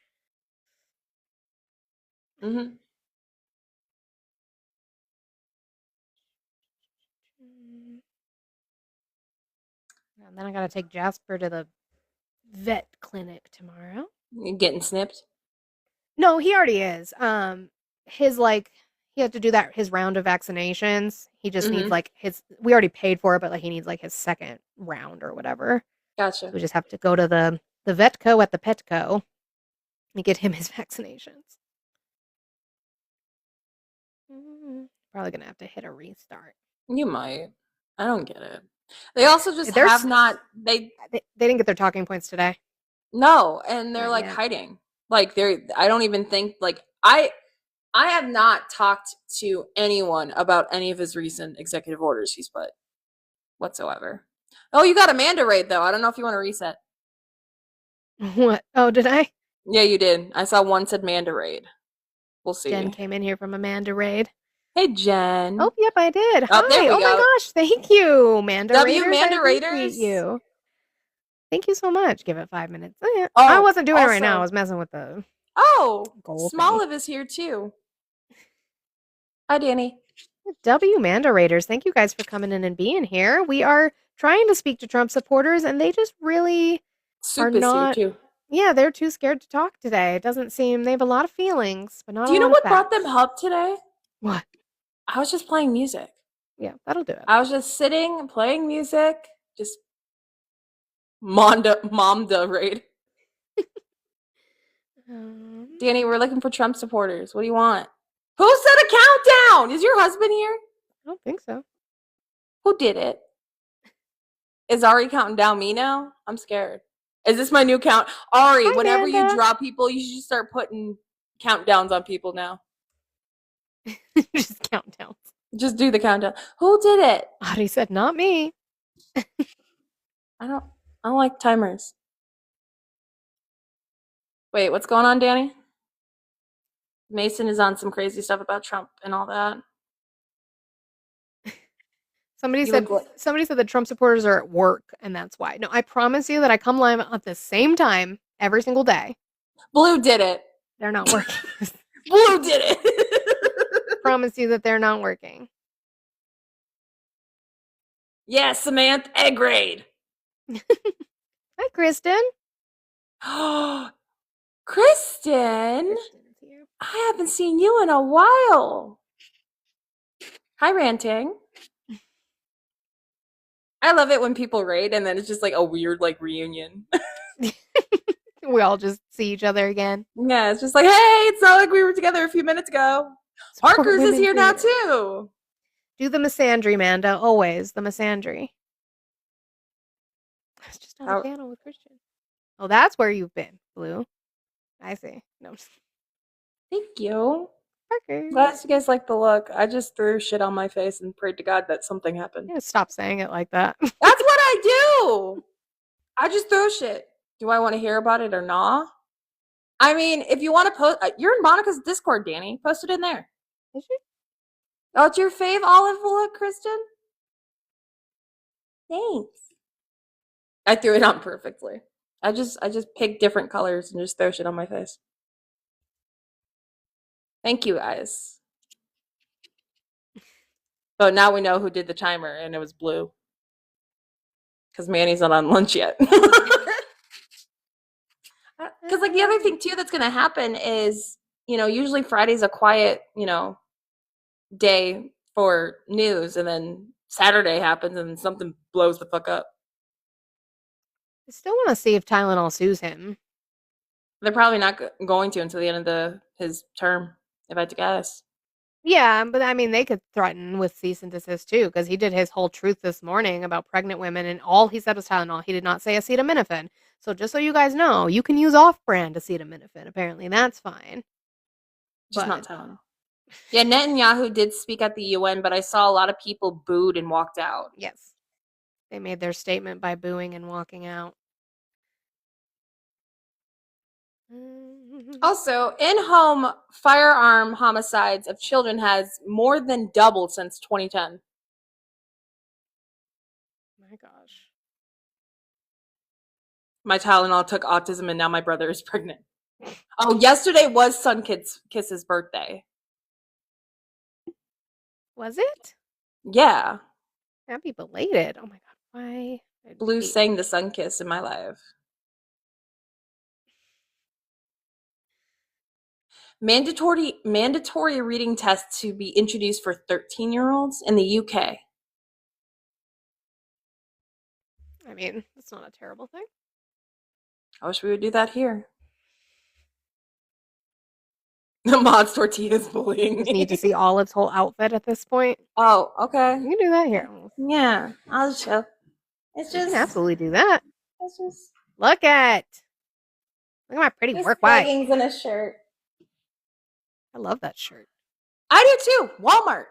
Mm-hmm. And then I gotta take Jasper to the vet clinic tomorrow. You getting snipped? No, he already is. He had to do his round of vaccinations. He just needs we already paid for it, but he needs his second round or whatever. Gotcha. We just have to go to the Vetco at the Petco and get him his vaccinations. Probably gonna have to hit a restart. You might. I don't get it. They also just they didn't get their talking points today. No, and they're hiding. I don't even think I have not talked to anyone about any of his recent executive orders he's put whatsoever. Oh, you got a Manda raid though. I don't know if you want to reset. What? Oh, did I? Yeah, you did. I saw one said Manda raid. We'll see. Jen came in here from a Manda raid. Hey, Jen. Oh, yep, I did. Oh, Hi. Oh my gosh, thank you, Manda Raiders. Manda I Raiders. appreciate you. Thank you so much. Give it 5 minutes. I wasn't doing it right now. I was messing with the Smoliv is here too. Hi, Danny. Manda Raiders. Thank you guys for coming in and being here. We are trying to speak to Trump supporters, and they just really are not. Here too. Yeah, they're too scared to talk today. It doesn't seem they have a lot of feelings, but not. Do you know what brought them up today? What? I was just playing music. Yeah, that'll do it. I was just sitting, playing music, just Momda raid. Danny, we're looking for Trump supporters. What do you want? Who set a countdown? Is your husband here? I don't think so. Who did it? Is Ari counting down me now? I'm scared. Is this my new count? Ari, Hi, whenever Amanda. you draw people, you should start putting countdowns on people now. Just countdowns. Just do the countdown. Who did it? Ari said, not me. I don't like timers. Wait, what's going on, Danny? Mason is on some crazy stuff about Trump and all that. Somebody said that Trump supporters are at work, and that's why. No, I promise you that I come live at the same time every single day. Blue did it. They're not working. Blue did it. Promise you that they're not working. Yes, Samantha, egg raid. Hi, Kristen. Kristen, I haven't seen you in a while. Hi, Ranting. I love it when people raid and then it's just a weird reunion. We all just see each other again. Yeah, it's just hey, it's not like we were together a few minutes ago. Parker's is here now too. Do the misandry, Manda. Always the misandry. I was just on a panel with Christian. Oh, that's where you've been, Blue. I see. No. Thank you. Parker. Glad you guys like the look. I just threw shit on my face and prayed to God that something happened. Yeah, stop saying it like that. That's what I do. I just throw shit. Do I want to hear about it or not? I mean, if you want to post, you're in Monica's Discord, Danny. Post it in there. Is she? Oh, it's your fave olive look, Kristen? Thanks. I threw it on perfectly. I just pick different colors and just throw shit on my face. Thank you, guys. So now we know who did the timer, and it was Blue. Because Manny's not on lunch yet. Because the other thing too that's gonna happen is, usually Friday's a quiet, day for news, and then Saturday happens and something blows the fuck up. I still want to see if Tylenol sues him. They're probably not going to until the end of his term, if I had to guess. Yeah, but I mean, they could threaten with cease and desist too, because he did his whole truth this morning about pregnant women, and all he said was Tylenol. He did not say acetaminophen. So just so you guys know, you can use off-brand acetaminophen. Apparently, that's fine. Just not Tylenol. Yeah, Netanyahu did speak at the UN, but I saw a lot of people booed and walked out. Yes. They made their statement by booing and walking out. Also, in-home firearm homicides of children has more than doubled since 2010. My gosh. My Tylenol took autism, and now my brother is pregnant. Oh, yesterday was Kiss's birthday. Was it? Yeah. Happy belated. Oh my god. Why? Blue sang the Sun Kiss in my life. Mandatory reading tests to be introduced for 13-year-olds in the UK. I mean, it's not a terrible thing. I wish we would do that here. The Mod's tortilla is bullying Just me. need to see Olive's whole outfit at this point. Oh, okay. You can do that here. Yeah, I'll show. It's You just can absolutely do that. It's just Look at my pretty work wife. leggings and a shirt. I love that shirt. I do too. Walmart.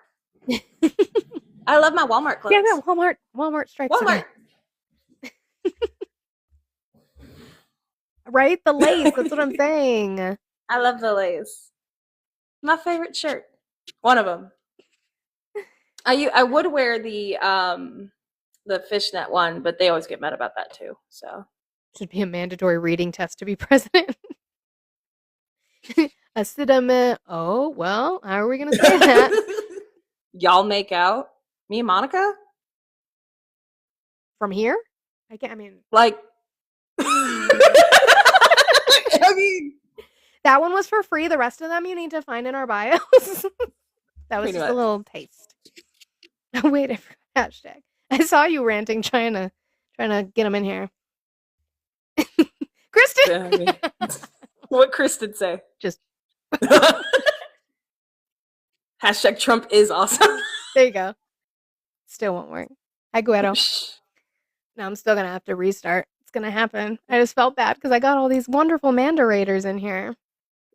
I love my Walmart clothes. Yeah, no, Walmart stripes. Walmart. Right? The lace. That's what I'm saying. I love the lace. My favorite shirt. One of them. I would wear the fishnet one, but they always get mad about that too. So should be a mandatory reading test to be president. Oh, well, how are we gonna say that? Y'all make out? Me and Monica? From here? I mean like I mean that one was for free. The rest of them you need to find in our bios. That was just a little taste. Wait, I forgot hashtag. I saw you ranting, trying to get them in here. Kristen! What Kristen say? Just hashtag Trump is awesome. There you go. Still won't work. Hi, Guido. Now I'm still going to have to restart. It's going to happen. I just felt bad because I got all these wonderful Mandarators in here.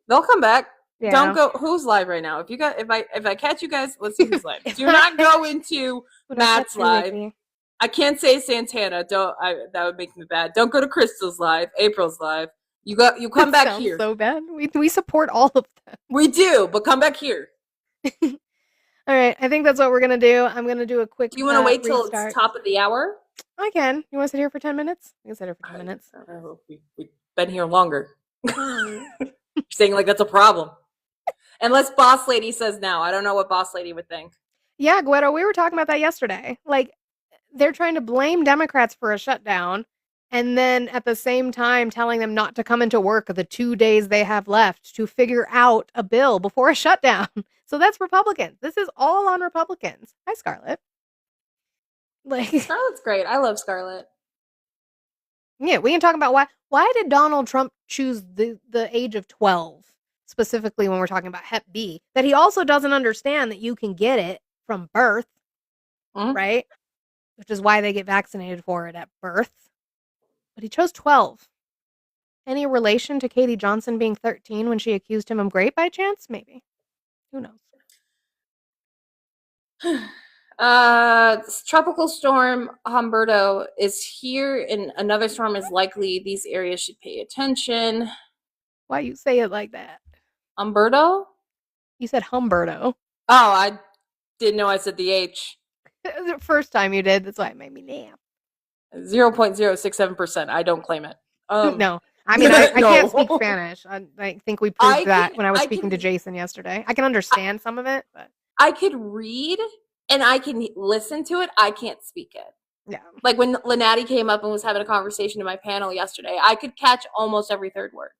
They'll come back. Yeah. Don't go. Who's live right now? If I catch you guys, let's see who's live. Do not go into Matt's live. I can't say Santana. That would make me bad. Don't go to Crystal's live. April's live. You come back here. So bad. We support all of them. We do, but come back here. All right. I think that's what we're gonna do. I'm gonna do a quick. Do you want to wait till restart. it's top of the hour? I can. You want to sit here for 10 minutes? I can sit here for 10 minutes. We've been here longer. You're saying like that's a problem. Unless Boss Lady says now. I don't know what Boss Lady would think. Yeah, Guido, we were talking about that yesterday. Like, they're trying to blame Democrats for a shutdown, and then at the same time telling them not to come into work the 2 days they have left to figure out a bill before a shutdown. So that's Republicans. This is all on Republicans. Hi, Scarlett. Like, Scarlett's great. I love Scarlett. Yeah, we can talk about why did Donald Trump choose the age of 12, specifically when we're talking about Hep B, that he also doesn't understand that you can get it from birth, right? Which is why they get vaccinated for it at birth. But he chose 12. Any relation to Katie Johnson being 13 when she accused him of rape by chance? Maybe. Who knows? Tropical storm Humberto is here, and another storm is likely. These areas should pay attention. Why you say it like that? Humberto? You said Humberto. Oh, I didn't know I said the H. The first time you did, that's why it made me nap. 0.067%. I don't claim it. No. I mean, I can't speak Spanish. I think we proved that when I was speaking to Jason yesterday. I can understand some of it, but I could read and I can listen to it. I can't speak it. Yeah. Like when Lenati came up and was having a conversation in my panel yesterday, I could catch almost every third word.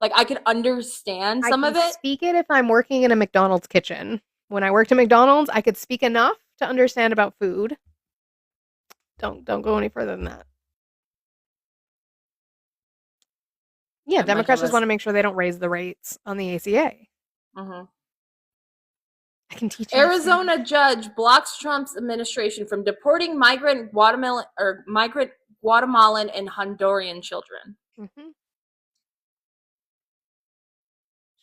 Like I could understand some of it. I can speak it if I'm working in a McDonald's kitchen. When I worked at McDonald's, I could speak enough to understand about food. Don't go any further than that. Yeah, Democrats just want to make sure they don't raise the rates on the ACA. Mm-hmm. I can teach you. Arizona judge blocks Trump's administration from deporting migrant Guatemalan and Honduran children. Mm-hmm.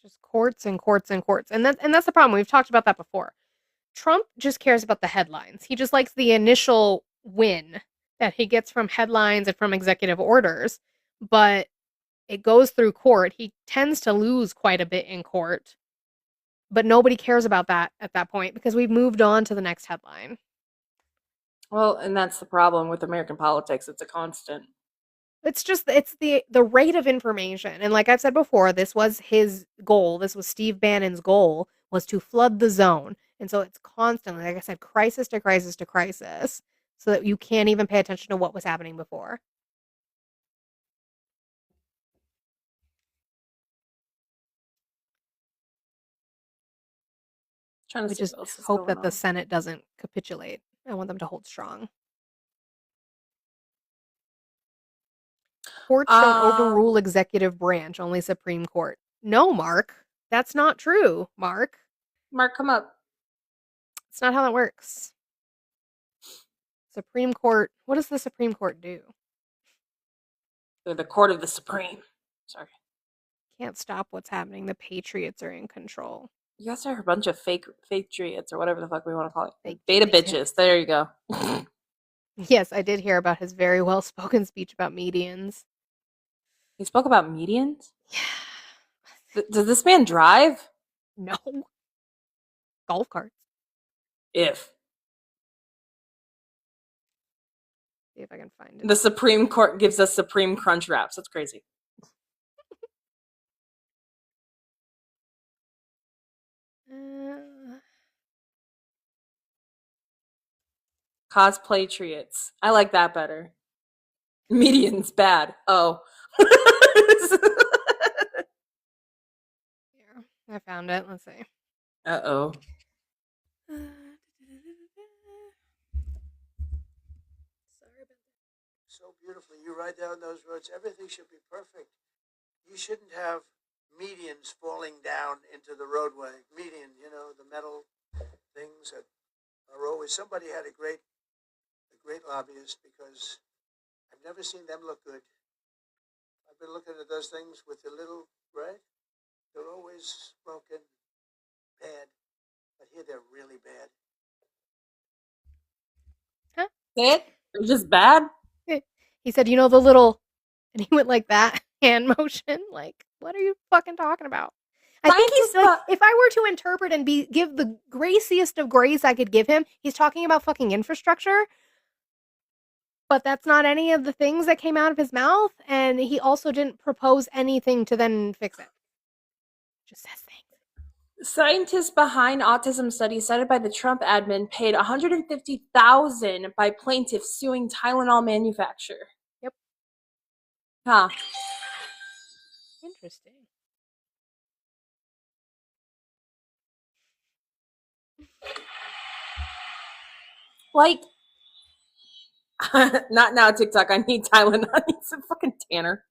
just courts and courts and courts. And that's the problem. We've talked about that before. Trump just cares about the headlines. He just likes the initial win that he gets from headlines and from executive orders, but it goes through court. He tends to lose quite a bit in court, but nobody cares about that at that point because we've moved on to the next headline. Well, and that's the problem with American politics. It's a constant. It's the rate of information. And like I've said before, this was his goal. This was Steve Bannon's goal, was to flood the zone. And so it's constantly, like I said, crisis to crisis to crisis, so that you can't even pay attention to what was happening before. We just hope that the Senate doesn't capitulate. I want them to hold strong. Courts don't overrule executive branch, only Supreme Court. No, Mark. That's not true, Mark. Mark, come up. It's not how that works. Supreme Court. What does the Supreme Court do? They're the court of the Supreme. Sorry. Can't stop what's happening. The Patriots are in control. You guys are a bunch of fake patriots or whatever the fuck we want to call it. Fake beta bitches. There you go. Yes, I did hear about his very well-spoken speech about medians. He spoke about medians? Yeah. Does this man drive? No. Golf carts. If. See if I can find it. The Supreme Court gives us Supreme Crunch Wraps. That's crazy. Cosplay triots. I like that better. Median's bad. Oh. Here, I found it. Let's see. Uh-oh. So beautifully. You ride down those roads, everything should be perfect. You shouldn't have medians falling down into the roadway. Median, the metal things that are always, somebody had a great lobbyist, because I've never seen them look good. I've been looking at those things with the little, right? They're always broken, bad, but here they're really bad. Huh? They're just bad? He said, the little, and he went like that, hand motion. Like, what are you fucking talking about? I think he's like, if I were to interpret and give the graciest of grace I could give him, he's talking about fucking infrastructure. But that's not any of the things that came out of his mouth, and he also didn't propose anything to then fix it. Just says things. Scientists behind autism study cited by the Trump admin paid $150,000 by plaintiffs suing Tylenol manufacturer. Yep. Huh. Interesting. Like, not now, TikTok. I need Tylenol. I need some fucking Tanner.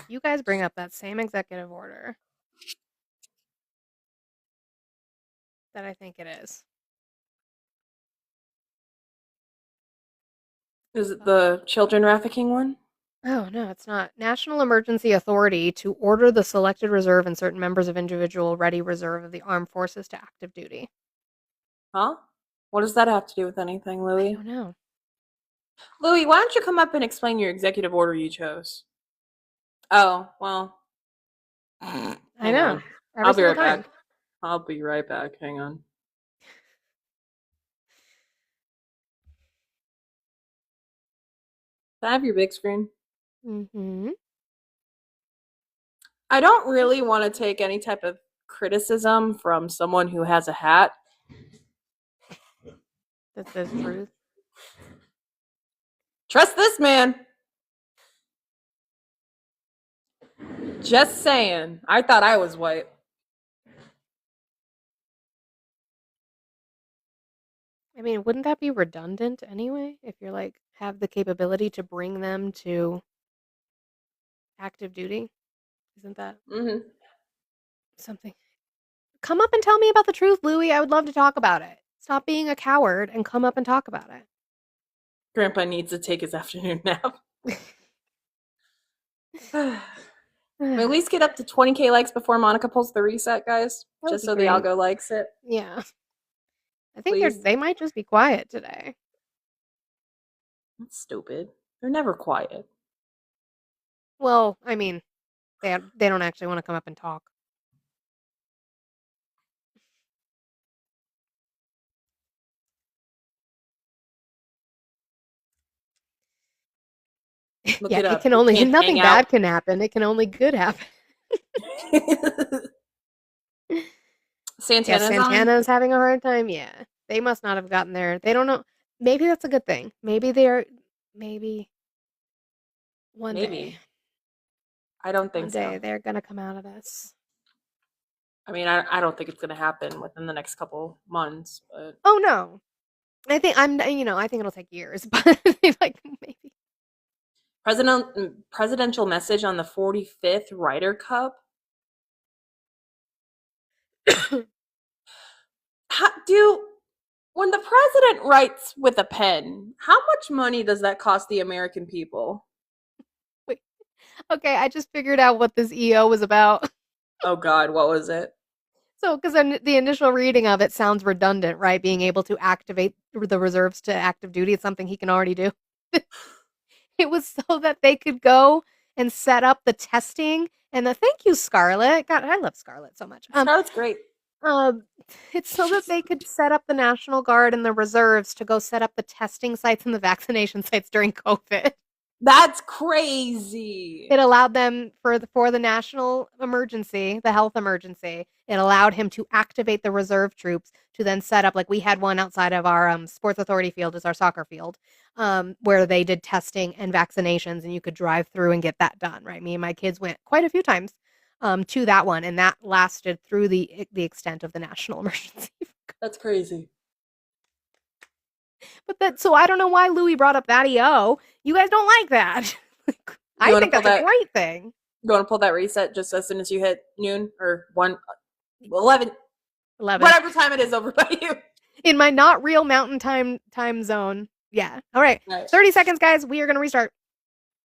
You guys bring up that same executive order that I think it is. Is it the children trafficking one? Oh, no, it's not. National Emergency Authority to order the selected reserve and certain members of individual ready reserve of the armed forces to active duty. Huh? What does that have to do with anything, Louie? I don't know. Louie, why don't you come up and explain your executive order you chose? Oh, well. I know. I'll be right back. I'll be right back. Hang on. Can I have your big screen? Mm-hmm. I don't really want to take any type of criticism from someone who has a hat. That says truth. Trust this man. Just saying. I thought I was white. I mean, wouldn't that be redundant anyway? If you're like, have the capability to bring them to active duty? Isn't that something? Come up and tell me about the truth, Louie. I would love to talk about it. Stop being a coward and come up and talk about it. Grandpa needs to take his afternoon nap. At least get up to 20K likes before Monica pulls the reset, guys. That would Just be so great. the algo likes it. Yeah. I think Please. they might just be quiet today. That's stupid. They're never quiet. Well, I mean, they don't actually want to come up and talk. Look Yeah, it it up. can You only can't nothing hang bad out. can happen. It can only good happen. Yeah, Santana's on. Santana's having a hard time. Yeah, they must not have gotten there. They don't know. Maybe that's a good thing. Maybe one Maybe. day, I don't think one day so. they're gonna come out of this. I mean, I don't think it's going to happen within the next couple months, but Oh no, I think I think it'll take years, but like maybe. presidential message on the 45th Ryder Cup. When the president writes with a pen, how much money does that cost the American people? Wait. Okay, I just figured out what this EO was about. Oh God, what was it? So, because the initial reading of it sounds redundant, right? Being able to activate the reserves to active duty is something he can already do. It was so that they could go and set up the testing and the thank you, Scarlett. God, I love Scarlett so much. Scarlett's great. It's so that they could set up the National Guard and the reserves to go set up the testing sites and the vaccination sites during COVID. That's crazy. It allowed them for the national emergency, the health emergency. It allowed him to activate the reserve troops to then set up, like we had one outside of our Sports Authority field, is our soccer field, where they did testing and vaccinations, and you could drive through and get that done. Right, me and my kids went quite a few times to that one, and that lasted through the extent of the national emergency. That's crazy. But so I don't know why Louis brought up that EO. You guys don't like that. I think that's a great thing. You want to pull that reset just as soon as you hit noon or 11, whatever time it is over by you. In my not real mountain time zone. Yeah. All right. 30 seconds, guys. We are going to restart.